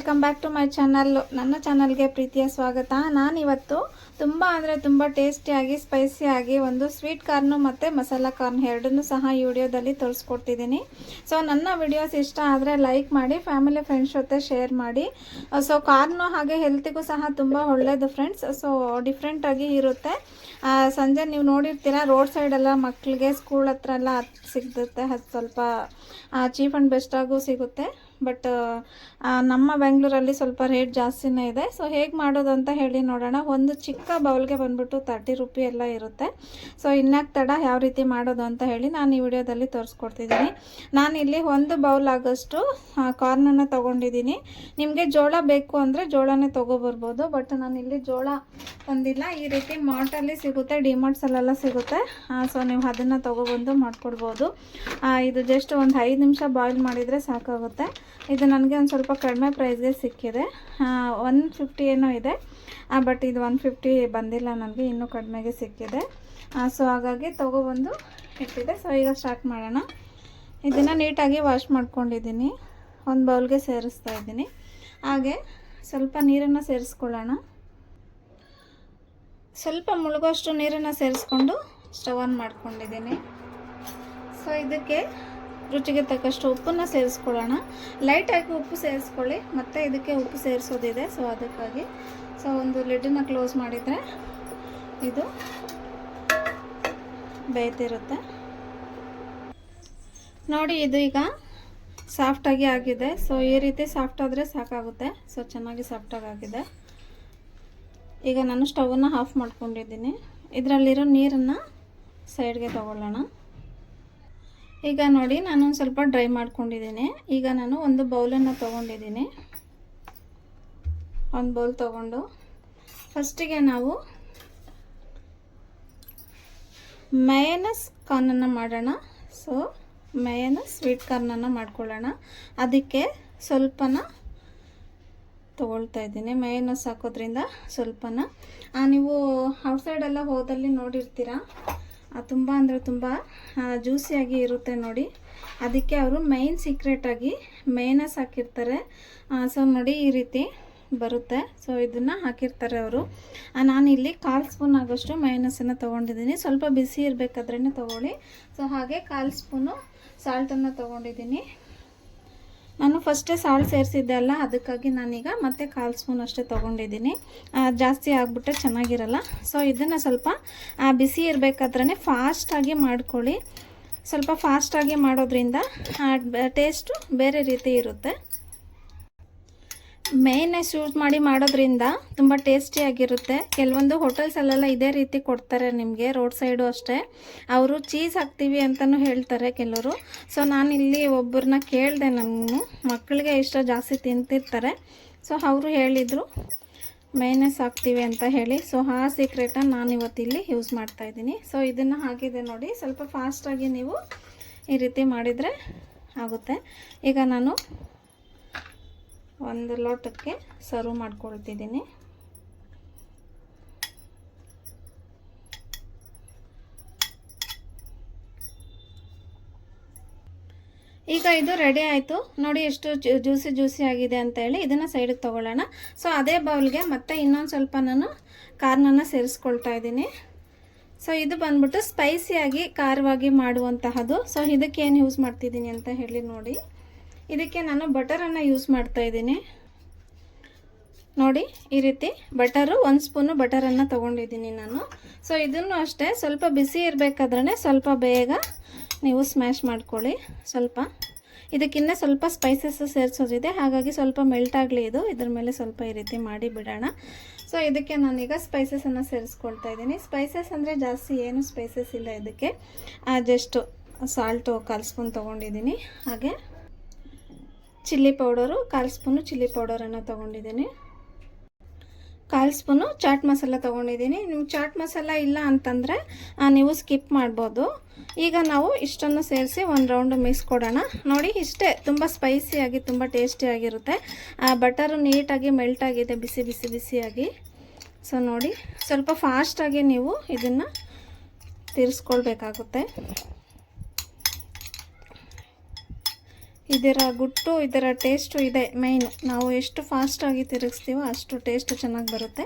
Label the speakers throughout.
Speaker 1: Welcome back to my channel. ನನ್ನ ಚಾನಲ್ಗೆ ಪ್ರೀತಿಯ ಸ್ವಾಗತ. ನಾನಿವತ್ತು ತುಂಬ ಟೇಸ್ಟಿಯಾಗಿ ಸ್ಪೈಸಿಯಾಗಿ ಒಂದು ಸ್ವೀಟ್ ಕಾರ್ನು ಮತ್ತು ಮಸಾಲ ಕಾರ್ನ್ ಎರಡನ್ನೂ ಸಹ ಈ ವಿಡಿಯೋದಲ್ಲಿ ತೋರಿಸ್ಕೊಡ್ತಿದ್ದೀನಿ. ಸೊ ನನ್ನ ವಿಡಿಯೋಸ್ ಇಷ್ಟ ಆದರೆ ಲೈಕ್ ಮಾಡಿ, ಫ್ಯಾಮಿಲಿ ಫ್ರೆಂಡ್ಸ್ ಜೊತೆ ಶೇರ್ ಮಾಡಿ. ಸೊ ಕಾರ್ನು ಹಾಗೆ ಹೆಲ್ತಿಗೂ ಸಹ ತುಂಬ ಒಳ್ಳೆಯದು ಫ್ರೆಂಡ್ಸ್. ಸೊ ಡಿಫ್ರೆಂಟಾಗಿ ಇರುತ್ತೆ. ಸಂಜೆ ನೀವು ನೋಡಿರ್ತೀರ ರೋಡ್ ಸೈಡೆಲ್ಲ ಮಕ್ಕಳಿಗೆ ಸ್ಕೂಲ್ ಹತ್ರ ಎಲ್ಲ ಸಿಗುತ್ತೆ. ಅದು ಸ್ವಲ್ಪ ಚೀಪ್ ಆ್ಯಂಡ್ ಬೆಸ್ಟಾಗೂ ಸಿಗುತ್ತೆ. ಬಟ್ ನಮ್ಮ ಬೆಂಗಳೂರಲ್ಲಿ ಸ್ವಲ್ಪ ರೇಟ್ ಜಾಸ್ತಿನೇ ಇದೆ. ಸೊ ಹೇಗೆ ಮಾಡೋದು ಅಂತ ಹೇಳಿ ನೋಡೋಣ. ಒಂದು ಚಿಕ್ಕ ಬೌಲ್ಗೆ ಬಂದ್ಬಿಟ್ಟು 30 ರೂಪಾಯಿ ಎಲ್ಲ ಇರುತ್ತೆ. ಸೊ ಇನ್ಯಾಕೆ ತಡ, ಯಾವ ರೀತಿ ಮಾಡೋದು ಅಂತ ಹೇಳಿ ನಾನು ಈ ವಿಡಿಯೋದಲ್ಲಿ ತೋರಿಸ್ಕೊಡ್ತಿದ್ದೀನಿ. ನಾನಿಲ್ಲಿ ಒಂದು ಬೌಲ್ ಆಗೋಷ್ಟು ಕಾರ್ನನ್ನು ತೊಗೊಂಡಿದ್ದೀನಿ. ನಿಮಗೆ ಜೋಳ ಬೇಕು ಅಂದರೆ ಜೋಳನೇ ತೊಗೊಬರ್ಬೋದು. ಬಟ್ ನಾನಿಲ್ಲಿ ಜೋಳ ತಂದಿಲ್ಲ. ಈ ರೀತಿ ಮಾರ್ಟಲ್ಲಿ ಸಿಗುತ್ತೆ, ಡಿಮಾರ್ಟ್ಸಲ್ಲೆಲ್ಲ ಸಿಗುತ್ತೆ. ಸೊ ನೀವು ಅದನ್ನು ತೊಗೊಬಂದು ಮಾಡ್ಕೊಡ್ಬೋದು. ಇದು ಜಸ್ಟ್ ಒಂದು 5 ನಿಮಿಷ ಬಾಯ್ಲ್ ಮಾಡಿದರೆ ಸಾಕಾಗುತ್ತೆ. ಇದು ನನಗೆ ಒಂದು ಸ್ವಲ್ಪ ಕಡಿಮೆ ಪ್ರೈಸ್ಗೆ ಸಿಕ್ಕಿದೆ. 150 ಏನೋ ಇದೆ. ಬಟ್ ಇದು 150 ಬಂದಿಲ್ಲ ನನಗೆ, ಇನ್ನೂ ಕಡಿಮೆಗೆ ಸಿಕ್ಕಿದೆ. ಸೊ ಹಾಗಾಗಿ ತೊಗೊಬಂದು ಇಟ್ಟಿದೆ. ಸೊ ಈಗ ಸ್ಟಾರ್ಟ್ ಮಾಡೋಣ. ಇದನ್ನು ನೀಟಾಗಿ ವಾಶ್ ಮಾಡ್ಕೊಂಡಿದ್ದೀನಿ. ಒಂದು ಬೌಲ್ಗೆ ಸೇರಿಸ್ತಾ ಇದ್ದೀನಿ. ಹಾಗೆ ಸ್ವಲ್ಪ ನೀರನ್ನು ಸೇರಿಸ್ಕೊಳ್ಳೋಣ. ಸ್ವಲ್ಪ ಮುಳುಗೋಷ್ಟು ನೀರನ್ನು ಸೇರಿಸ್ಕೊಂಡು ಸ್ಟವ್ ಆನ್ ಮಾಡ್ಕೊಂಡಿದ್ದೀನಿ. ಸೊ ಇದಕ್ಕೆ ರುಚಿಗೆ ತಕ್ಕಷ್ಟು ಉಪ್ಪನ್ನು ಸೇರಿಸ್ಕೊಳ್ಳೋಣ. ಲೈಟಾಗಿ ಉಪ್ಪು ಸೇರಿಸ್ಕೊಳ್ಳಿ, ಮತ್ತು ಇದಕ್ಕೆ ಉಪ್ಪು ಸೇರಿಸೋದಿದೆ. ಸೊ ಅದಕ್ಕಾಗಿ ಒಂದು ಲಿಡ್ಡನ್ನು ಕ್ಲೋಸ್ ಮಾಡಿದರೆ ಇದು ಬೇಯ್ತಿರುತ್ತೆ. ನೋಡಿ, ಇದು ಈಗ ಸಾಫ್ಟಾಗಿ ಆಗಿದೆ. ಸೊ ಈ ರೀತಿ ಸಾಫ್ಟ್ ಆದರೆ ಸಾಕಾಗುತ್ತೆ. ಸೊ ಚೆನ್ನಾಗಿ ಸಾಫ್ಟಾಗಿ ಆಗಿದೆ. ಈಗ ನಾನು ಸ್ಟವನ್ನು ಆಫ್ ಮಾಡ್ಕೊಂಡಿದ್ದೀನಿ. ಇದರಲ್ಲಿರೋ ನೀರನ್ನು ಸೈಡ್ಗೆ ತಗೊಳ್ಳೋಣ. ಈಗ ನೋಡಿ, ನಾನು ಸ್ವಲ್ಪ ಡ್ರೈ ಮಾಡ್ಕೊಂಡಿದ್ದೀನಿ. ಈಗ ನಾನು ಒಂದು ಬೌಲನ್ನು ತೊಗೊಂಡಿದ್ದೀನಿ. ಒಂದು ಬೌಲ್ ತೊಗೊಂಡು ಫಸ್ಟಿಗೆ ನಾವು ಮಯೋನೈಸ್ ಕಾರ್ನನ್ನು ಮಾಡೋಣ. ಸೊ ಮಯೋನೈಸ್ ಸ್ವೀಟ್ ಕಾರ್ನನ್ನು ಮಾಡ್ಕೊಳ್ಳೋಣ. ಅದಕ್ಕೆ ಸ್ವಲ್ಪನ ತೊಗೊಳ್ತಾ ಇದ್ದೀನಿ. ಮಯೋನೈಸ್ ಹಾಕೋದ್ರಿಂದ ಸ್ವಲ್ಪನ ನೀವು ಔಟ್ಸೈಡೆಲ್ಲ ಹೋದಲ್ಲಿ ನೋಡಿರ್ತೀರ, ತುಂಬ ಅಂದರೆ ತುಂಬ ಜ್ಯೂಸಿಯಾಗಿ ಇರುತ್ತೆ ನೋಡಿ. ಅದಕ್ಕೆ ಅವರು ಮೈನ್ ಸೀಕ್ರೆಟಾಗಿ ಮಯೋನೈಸ್ ಹಾಕಿರ್ತಾರೆ. ಸೊ ನೋಡಿ, ಈ ರೀತಿ ಬರುತ್ತೆ. ಸೊ ಇದನ್ನು ಹಾಕಿರ್ತಾರೆ ಅವರು. ನಾನಿಲ್ಲಿ 1/4 ಸ್ಪೂನ್ ಆಗೋಷ್ಟು ಮಯೋನೈಸನ್ನು ತೊಗೊಂಡಿದ್ದೀನಿ. ಸ್ವಲ್ಪ ಬಿಸಿ ಇರಬೇಕಾದ್ರೇ ತೊಗೊಳ್ಳಿ. ಸೊ ಹಾಗೆ 1/4 ಸ್ಪೂನು ಸಾಲ್ಟನ್ನು ತೊಗೊಂಡಿದ್ದೀನಿ. ನಾನು ಫಸ್ಟೇ ಸಾಲ್ಟ್ ಸೇರಿಸಿದ್ದೆ ಅಲ್ಲ, ಅದಕ್ಕಾಗಿ ನಾನೀಗ ಮತ್ತೆ 1/4 ಸ್ಪೂನ್ ಅಷ್ಟೇ ತೊಗೊಂಡಿದ್ದೀನಿ. ಜಾಸ್ತಿ ಆಗಿಬಿಟ್ರೆ ಚೆನ್ನಾಗಿರಲ್ಲ. ಸೊ ಇದನ್ನು ಸ್ವಲ್ಪ ಬಿಸಿ ಇರಬೇಕಾದ್ರೇ ಫಾಸ್ಟಾಗಿ ಮಾಡ್ಕೊಳ್ಳಿ. ಸ್ವಲ್ಪ ಫಾಸ್ಟಾಗಿ ಮಾಡೋದ್ರಿಂದ ಟೇಸ್ಟು ಬೇರೆ ರೀತಿ ಇರುತ್ತೆ. ಮಯೋನೈಸ್ ಯೂಸ್ ಮಾಡಿ ಮಾಡೋದ್ರಿಂದ ತುಂಬ ಟೇಸ್ಟಿಯಾಗಿರುತ್ತೆ. ಕೆಲವೊಂದು ಹೋಟೆಲ್ಸಲ್ಲೆಲ್ಲ ಇದೇ ರೀತಿ ಕೊಡ್ತಾರೆ ನಿಮಗೆ, ರೋಡ್ ಸೈಡು ಅಷ್ಟೇ. ಅವರು ಚೀಸ್ ಹಾಕ್ತೀವಿ ಅಂತಲೂ ಹೇಳ್ತಾರೆ ಕೆಲವರು. ಸೊ ನಾನಿಲ್ಲಿ ಒಬ್ಬರನ್ನ ಕೇಳಿದೆ, ನನ್ನ ಮಕ್ಕಳಿಗೆ ಇಷ್ಟ, ಜಾಸ್ತಿ ತಿಂತಿರ್ತಾರೆ. ಸೊ ಅವರು ಹೇಳಿದರು ಮಯೋನೈಸ್ ಹಾಕ್ತೀವಿ ಅಂತ ಹೇಳಿ. ಸೊ ಆ ಸೀಕ್ರೆಟನ್ನು ನಾನು ಇವತ್ತಿಲ್ಲಿ ಯೂಸ್ ಮಾಡ್ತಾಯಿದ್ದೀನಿ. ಸೊ ಇದನ್ನು ಹಾಕಿದೆ ನೋಡಿ. ಸ್ವಲ್ಪ ಫಾಸ್ಟಾಗಿ ನೀವು ಈ ರೀತಿ ಮಾಡಿದರೆ ಆಗುತ್ತೆ. ಈಗ ನಾನು ಒಂದು ಲೋಟಕ್ಕೆ ಸರ್ವ್ ಮಾಡ್ಕೊಳ್ತಿದ್ದೀನಿ. ಈಗ ಇದು ರೆಡಿ ಆಯಿತು ನೋಡಿ, ಎಷ್ಟು ಜ್ಯೂಸಿ ಆಗಿದೆ ಅಂತ ಹೇಳಿ. ಇದನ್ನು ಸೈಡಿಗೆ ತೊಗೊಳ್ಳೋಣ. ಸೊ ಅದೇ ಬೌಲ್ಗೆ ಮತ್ತೆ ಇನ್ನೊಂದು ಸ್ವಲ್ಪ ನಾನು ಕಾರ್ನನ್ನು ಸೇರಿಸ್ಕೊಳ್ತಾ ಇದ್ದೀನಿ. ಸೊ ಇದು ಬಂದ್ಬಿಟ್ಟು ಸ್ಪೈಸಿಯಾಗಿ ಖಾರವಾಗಿ ಮಾಡುವಂತಹದ್ದು. ಸೊ ಇದಕ್ಕೆ ಏನು ಯೂಸ್ ಮಾಡ್ತಿದ್ದೀನಿ ಅಂತ ಹೇಳಿ ನೋಡಿ. ಇದಕ್ಕೆ ನಾನು ಬಟರನ್ನು ಯೂಸ್ ಮಾಡ್ತಾ ಇದ್ದೀನಿ ನೋಡಿ. ಈ ರೀತಿ ಬಟರು 1 ಸ್ಪೂನು ಬಟರನ್ನು ತೊಗೊಂಡಿದ್ದೀನಿ ನಾನು. ಸೊ ಇದನ್ನು ಅಷ್ಟೇ ಸ್ವಲ್ಪ ಬಿಸಿ ಇರಬೇಕಾದ್ರೇ ಸ್ವಲ್ಪ ಬೇಗ ನೀವು ಸ್ಮ್ಯಾಶ್ ಮಾಡ್ಕೊಳ್ಳಿ. ಸ್ವಲ್ಪ ಇದಕ್ಕಿಂತ ಸ್ವಲ್ಪ ಸ್ಪೈಸಸ್ ಸೇರಿಸೋದಿದೆ, ಹಾಗಾಗಿ ಸ್ವಲ್ಪ ಮೆಲ್ಟ್ ಆಗಲಿ ಇದು. ಇದ್ರ ಮೇಲೆ ಸ್ವಲ್ಪ ಈ ರೀತಿ ಮಾಡಿ ಬಿಡೋಣ. ಸೊ ಇದಕ್ಕೆ ನಾನೀಗ ಸ್ಪೈಸಸನ್ನು ಸೇರಿಸ್ಕೊಳ್ತಾ ಇದ್ದೀನಿ. ಸ್ಪೈಸಸ್ ಅಂದರೆ ಜಾಸ್ತಿ ಏನು ಸ್ಪೈಸಸ್ ಇಲ್ಲ ಇದಕ್ಕೆ. ಜಸ್ಟು ಸಾಲ್ಟು 1/4 ಸ್ಪೂನ್ ತೊಗೊಂಡಿದ್ದೀನಿ. ಹಾಗೆ ಚಿಲ್ಲಿ ಪೌಡರು 1/4 ಸ್ಪೂನು ಚಿಲ್ಲಿ ಪೌಡರನ್ನು ತೊಗೊಂಡಿದ್ದೀನಿ. 1/4 ಸ್ಪೂನು ಚಾಟ್ ಮಸಾಲ ತೊಗೊಂಡಿದ್ದೀನಿ. ನಿಮ್ಗೆ ಚಾಟ್ ಮಸಾಲ ಇಲ್ಲ ಅಂತಂದರೆ ನೀವು ಸ್ಕಿಪ್ ಮಾಡ್ಬೋದು. ಈಗ ನಾವು ಇಷ್ಟನ್ನು ಸೇರಿಸಿ ಒಂದು ರೌಂಡ್ ಮಿಕ್ಸ್ ಕೊಡೋಣ. ನೋಡಿ, ಇಷ್ಟೇ. ತುಂಬ ಸ್ಪೈಸಿಯಾಗಿ ತುಂಬ ಟೇಸ್ಟಿಯಾಗಿರುತ್ತೆ. ಬಟರು ನೀಟಾಗಿ ಮೆಲ್ಟ್ ಆಗಿದೆ, ಬಿಸಿಯಾಗಿ. ಸೊ ನೋಡಿ, ಸ್ವಲ್ಪ ಫಾಸ್ಟಾಗಿ ನೀವು ಇದನ್ನು ತಿರ್ಸ್ಕೊಳ್ಬೇಕಾಗುತ್ತೆ. ಇದರ ಗುಟ್ಟು, ಇದರ ಟೇಸ್ಟು ಇದೆ ಮೈನ್. ನಾವು ಎಷ್ಟು ಫಾಸ್ಟಾಗಿ ತಿರುಗಿಸ್ತೀವೋ ಅಷ್ಟು ಟೇಸ್ಟು ಚೆನ್ನಾಗಿ ಬರುತ್ತೆ.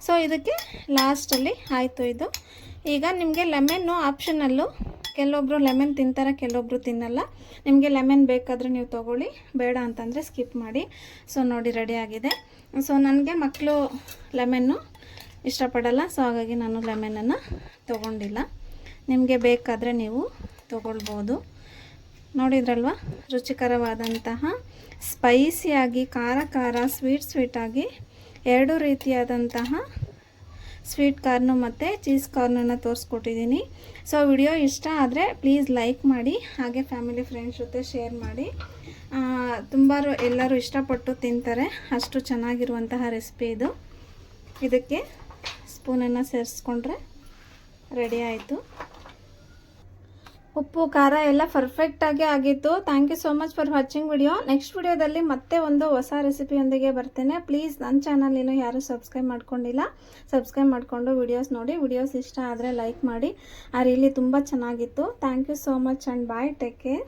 Speaker 1: ಸೊ ಇದಕ್ಕೆ ಲಾಸ್ಟಲ್ಲಿ ಆಯಿತು ಇದು. ಈಗ ನಿಮಗೆ ಲೆಮನ್ನು ಆಪ್ಷನಲ್ಲು. ಕೆಲವೊಬ್ಬರು ಲೆಮನ್ ತಿಂತಾರೆ, ಕೆಲವೊಬ್ಬರು ತಿನ್ನಲ್ಲ. ನಿಮಗೆ ಲೆಮನ್ ಬೇಕಾದರೆ ನೀವು ತೊಗೊಳ್ಳಿ, ಬೇಡ ಅಂತಂದರೆ ಸ್ಕಿಪ್ ಮಾಡಿ. ಸೊ ನೋಡಿ ರೆಡಿಯಾಗಿದೆ. ಸೊ ನನಗೆ ಮಕ್ಕಳು ಲೆಮನ್ನು ಇಷ್ಟಪಡಲ್ಲ, ಸೊ ಹಾಗಾಗಿ ನಾನು ಲೆಮನನ್ನು ತೊಗೊಂಡಿಲ್ಲ. ನಿಮಗೆ ಬೇಕಾದರೆ ನೀವು ತೊಗೊಳ್ಬೋದು. ನೋಡಿದ್ರಲ್ವ, ರುಚಿಕರವಾದಂತಹ ಸ್ಪೈಸಿಯಾಗಿ, ಖಾರ ಖಾರ, ಸ್ವೀಟಾಗಿ ಎರಡು ರೀತಿಯಾದಂತಹ ಸ್ವೀಟ್ ಕಾರ್ನು ಮತ್ತು ಚೀಸ್ ಕಾರ್ನನ್ನು ತೋರಿಸ್ಕೊಟ್ಟಿದ್ದೀನಿ. ಸೊ ವಿಡಿಯೋ ಇಷ್ಟ ಆದರೆ ಪ್ಲೀಸ್ ಲೈಕ್ ಮಾಡಿ, ಹಾಗೆ ಫ್ಯಾಮಿಲಿ ಫ್ರೆಂಡ್ಸ್ ಜೊತೆ ಶೇರ್ ಮಾಡಿ. ಎಲ್ಲರೂ ಇಷ್ಟಪಟ್ಟು ತಿಂತಾರೆ, ಅಷ್ಟು ಚೆನ್ನಾಗಿರುವಂತಹ ರೆಸಿಪಿ ಇದು. ಇದಕ್ಕೆ ಸ್ಪೂನನ್ನು ಸೇರಿಸ್ಕೊಂಡ್ರೆ ರೆಡಿ ಆಯಿತು. ಉಪ್ಪು ಖಾರ ಎಲ್ಲ ಪರ್ಫೆಕ್ಟಾಗಿ ಆಗಿತ್ತು. Thank you so much for watching video. Next ವಿಡಿಯೋದಲ್ಲಿ ಮತ್ತೆ ಒಂದು ಹೊಸ ರೆಸಿಪಿಯೊಂದಿಗೆ ಬರ್ತೇನೆ. ಪ್ಲೀಸ್ ನನ್ನ ಚಾನಲ್ ಇನ್ನೂ ಯಾರೂ ಸಬ್ಸ್ಕ್ರೈಬ್ ಮಾಡ್ಕೊಂಡಿಲ್ಲ, ಸಬ್ಸ್ಕ್ರೈಬ್ ಮಾಡಿಕೊಂಡು ವಿಡಿಯೋಸ್ ನೋಡಿ. ವಿಡಿಯೋಸ್ ಇಷ್ಟ ಆದರೆ ಲೈಕ್ ಮಾಡಿ. ಆ ರೀಲಿ ತುಂಬ ಚೆನ್ನಾಗಿತ್ತು. Thank you so much and bye, take care.